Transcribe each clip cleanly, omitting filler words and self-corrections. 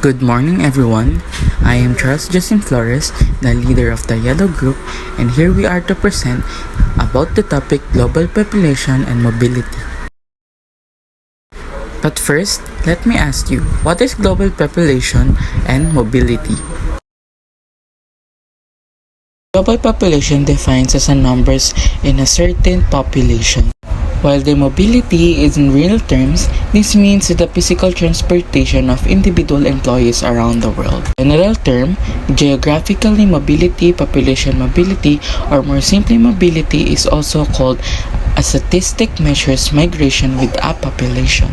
Good morning, everyone. I am Charles Justin Flores, the leader of the Yellow Group, and here we are to present about the topic global population and mobility. But first, let me ask you, what is global population and mobility? Global population defines as a numbers in a certain population. While the mobility is in real terms, this means the physical transportation of individual employees around the world. In general term, geographically mobility, population mobility, or more simply mobility is also called a statistic measures migration with a population.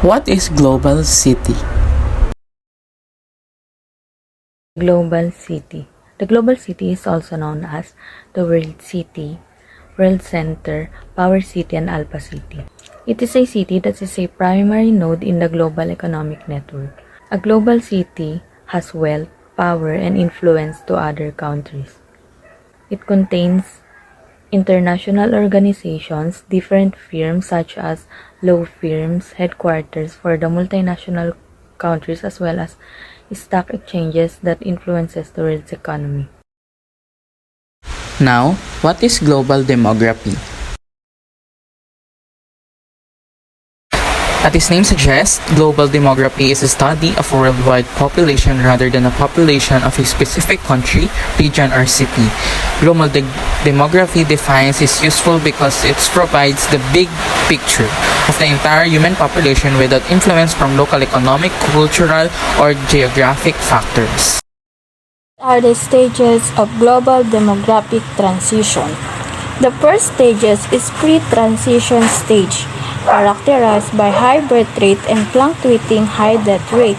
What is global city? Global city. The global city is also known as the World City, World Center, Power City, and Alpha City. It is a city that is a primary node in the global economic network. A global city has wealth, power, and influence to other countries. It contains international organizations, different firms such as law firms, headquarters for the multinational countries, as well as stock exchanges that influences the world's economy. Now, what is global demography? As its name suggests, global demography is a study of a worldwide population rather than a population of a specific country, region, or city. Global demography defines is useful because it provides the big picture of the entire human population without influence from local economic, cultural, or geographic factors. Are the stages of global demographic transition. The first stages is pre-transition stage, characterized by high birth rate and fluctuating high death rate.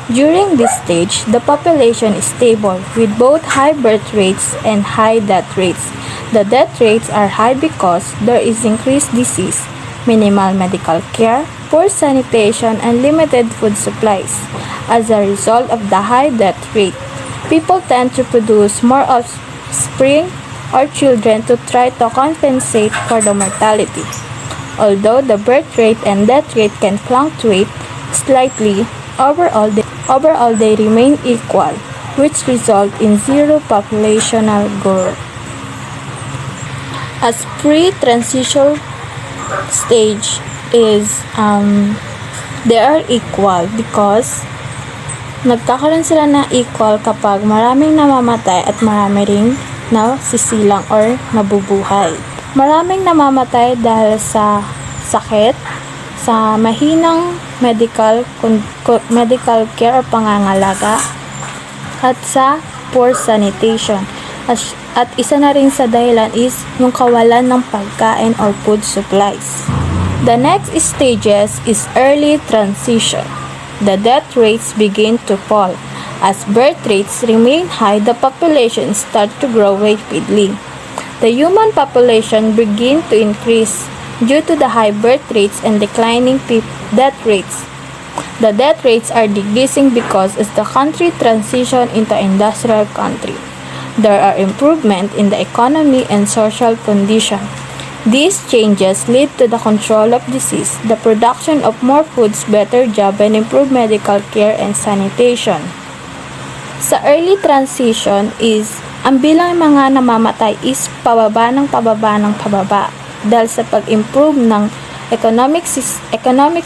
During this stage, the population is stable with both high birth rates and high death rates. The death rates are high because there is increased disease, minimal medical care, poor sanitation, and limited food supplies. As a result of the high death rate, people tend to produce more offspring or children to try to compensate for the mortality. Although the birth rate and death rate can fluctuate slightly, overall they remain equal, which result in zero populational growth. As pre-transition stage is they are equal because nagkakaroon sila ng equal kapag maraming namamatay at marami ring nasisilang or nabubuhay. Maraming namamatay dahil sa sakit, sa mahinang medical care o pangangalaga, at sa poor sanitation. At isa na rin sa dahilan is yung kawalan ng pagkain or food supplies. The next stages is early transition. The death rates begin to fall. As birth rates remain high, the population starts to grow rapidly. The human population begin to increase due to the high birth rates and declining death rates. The death rates are decreasing because as the country transition into industrial country, there are improvement in the economy and social condition. These changes lead to the control of disease, the production of more foods, better job, and improved medical care and sanitation. Sa early transition is, ang bilang mga namamatay is pababa dahil sa pag-improve ng economic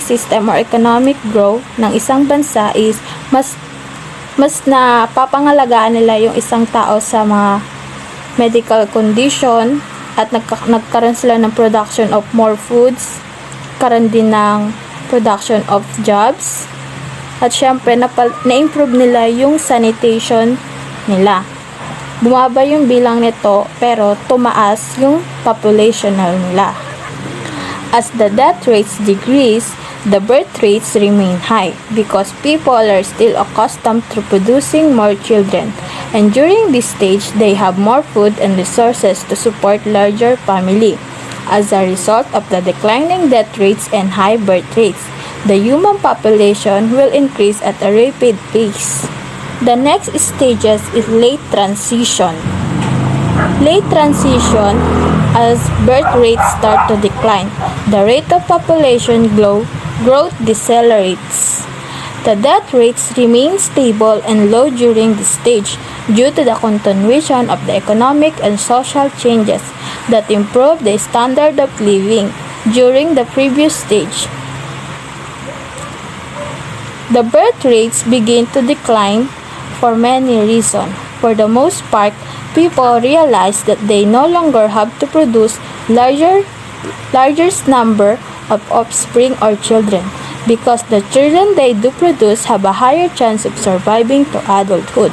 system or economic growth ng isang bansa is mas napapangalagaan nila yung isang tao sa mga medical condition at nagkaroon sila ng production of more foods, karoon din ng production of jobs, at syempre na-improve nila yung sanitation nila. Bumaba yung bilang nito pero tumaas yung populational nila. As the death rates decrease, the birth rates remain high because people are still accustomed to producing more children, and during this stage they have more food and resources to support larger family. As a result of the declining death rates and high birth rates, the human population will increase at a rapid pace. The next stages is late transition. Late transition, as birth rates start to decline decline. The rate of population growth decelerates. The death rates remain stable and low during this stage due to the continuation of the economic and social changes that improve the standard of living during the previous stage. The birth rates begin to decline for many reasons. For the most part, people realize that they no longer have to produce largest number of offspring or children, because the children they do produce have a higher chance of surviving to adulthood.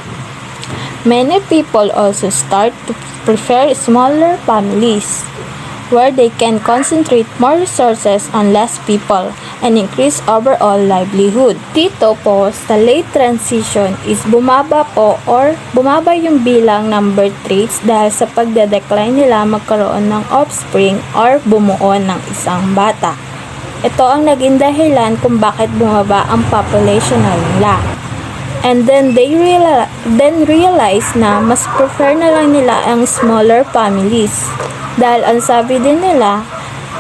Many people also start to prefer smaller families, where they can concentrate more resources on less people and increase overall livelihood. Dito po sa late transition is bumaba yung bilang ng birth rates dahil sa pagde-decline nila magkaroon ng offspring or bumuo ng isang bata. Ito ang naging dahilan kung bakit bumaba ang population nila. And then they realize na mas prefer na lang nila ang smaller families. Dahil ang sabi din nila,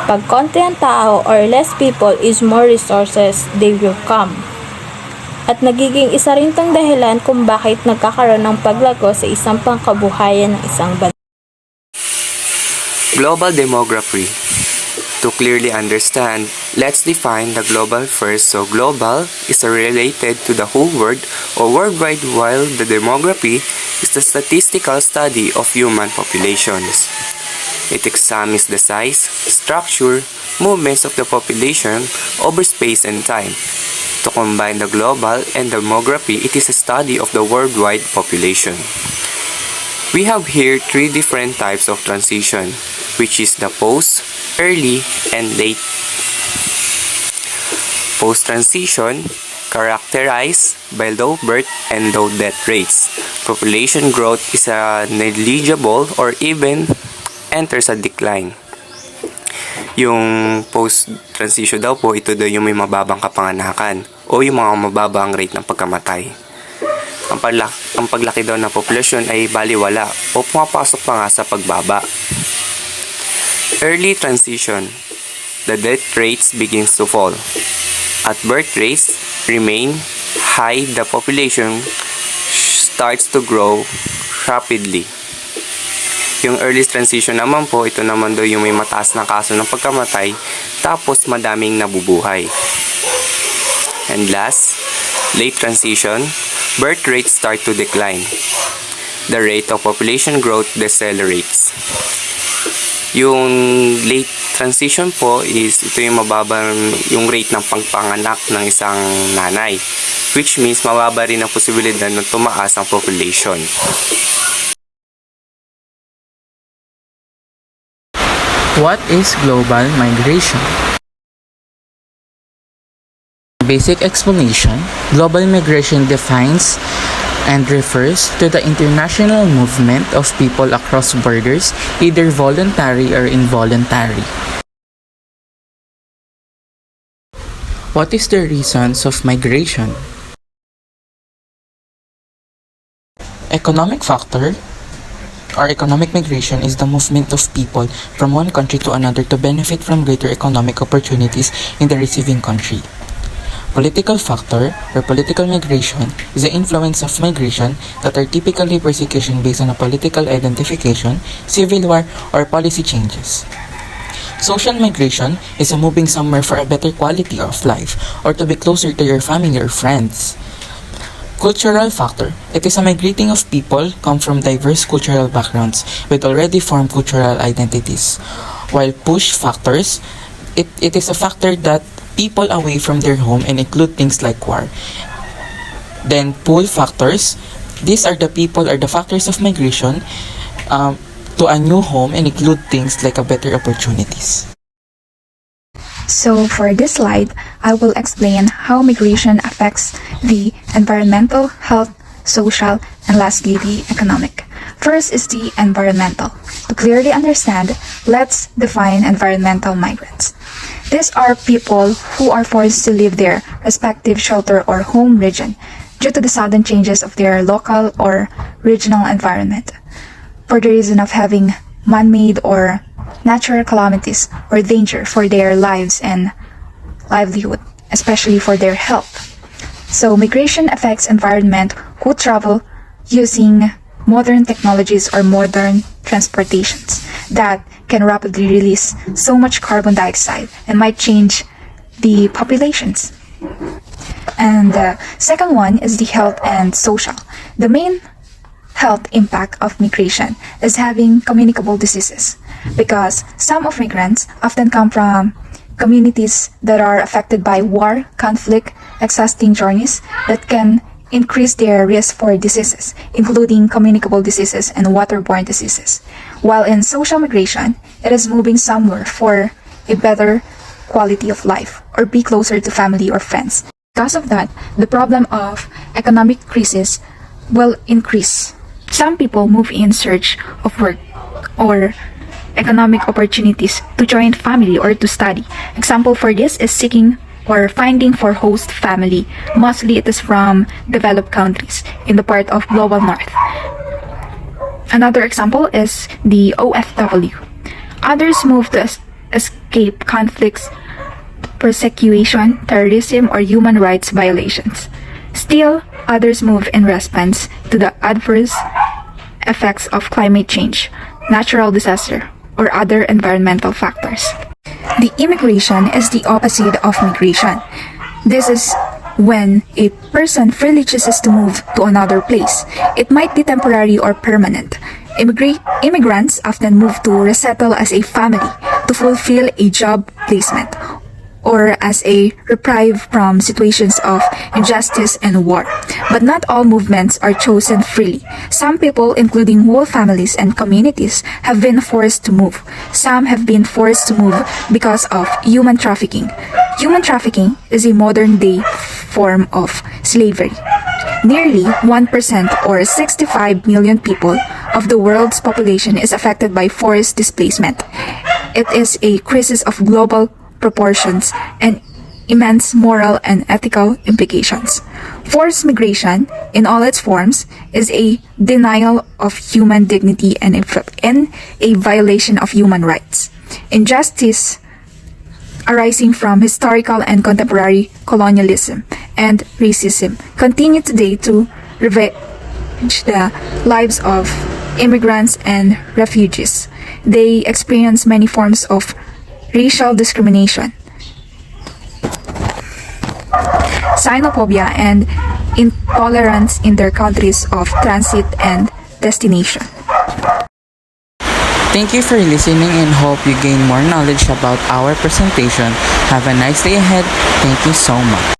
pag konti ang tao or less people is more resources they will come. At nagiging isa rin tong dahilan kung bakit nagkakaroon ng paglago sa isang pangkabuhayan ng isang bansa. Global demography. To clearly understand, let's define the global first. So global is related to the whole world or worldwide, while the demography is the statistical study of human populations. It examines the size, structure, movements of the population over space and time. To combine the global and demography, it is a study of the worldwide population. We have here three different types of transition, which is the post, early, and late. Post-transition characterized by low birth and low death rates. Population growth is negligible or even enters a decline. Yung post-transition daw po, ito daw yung may mababang kapanganakan o yung mga mababang rate ng pagkamatay. Ang paglaki daw ng populasyon ay baliwala o pumapasok pa nga sa pagbaba. Early transition, the death rates begins to fall. At birth rates remain high, the population starts to grow rapidly. Yung early transition naman po, ito naman daw yung may mataas na kaso ng pagkamatay, tapos madaming nabubuhay. And last, late transition, birth rates start to decline. The rate of population growth decelerates. Yung late transition po is ito yung mababang yung rate ng pagpanganak ng isang nanay, which means mababa rin ang posibilidad na tumaas ang population. What is global migration? Basic explanation, global migration defines and refers to the international movement of people across borders, either voluntary or involuntary. What is the reasons of migration? Economic factor or economic migration is the movement of people from one country to another to benefit from greater economic opportunities in the receiving country. Political factor or political migration is the influence of migration that are typically persecution based on a political identification, civil war, or policy changes. Social migration is a moving somewhere for a better quality of life or to be closer to your family or friends. Cultural factor. It is a migrating of people come from diverse cultural backgrounds with already formed cultural identities. While push factors, it is a factor that people away from their home and include things like war. Then pull factors. These are the people or the factors of migration to a new home and include things like a better opportunities. So for this slide, I will explain how migration affects the environmental, health, social, and lastly the economic. First is the environmental. To clearly understand, let's define environmental migrants. These are people who are forced to leave their respective shelter or home region due to the sudden changes of their local or regional environment. For the reason of having man-made or natural calamities or danger for their lives and livelihood, especially for their health. So migration affects environment who travel using modern technologies or modern transportations that can rapidly release so much carbon dioxide and might change the populations. And the second one is the health and social. The main health impact of migration is having communicable diseases, because some of migrants often come from communities that are affected by war, conflict, exhausting journeys that can increase their risk for diseases, including communicable diseases and waterborne diseases. While in social migration, it is moving somewhere for a better quality of life or be closer to family or friends. Because of that, the problem of economic crisis will increase. Some people move in search of work or economic opportunities to join family or to study. Example for this is seeking or finding for host family. Mostly it is from developed countries in the part of global north. Another example is the OFW. Others move to escape conflicts, persecution, terrorism, or human rights violations. Still, others move in response to the adverse effects of climate change, natural disaster, or other environmental factors. The immigration is the opposite of migration. This is when a person freely chooses to move to another place. It might be temporary or permanent. Immigrants often move to resettle as a family, to fulfill a job placement, or as a reprieve from situations of injustice and war. But not all movements are chosen freely. Some people, including whole families and communities, have been forced to move. Some have been forced to move because of human trafficking. Human trafficking is a modern-day form of slavery. Nearly 1% or 65 million people of the world's population is affected by forced displacement. It is a crisis of global proportions and immense moral and ethical implications. Forced migration, in all its forms, is a denial of human dignity and a violation of human rights. Injustice arising from historical and contemporary colonialism and racism continue today to ravage the lives of immigrants and refugees. They experience many forms of racial discrimination, xenophobia, and intolerance in their countries of transit and destination. Thank you for listening and hope you gain more knowledge about our presentation. Have a nice day ahead. Thank you so much.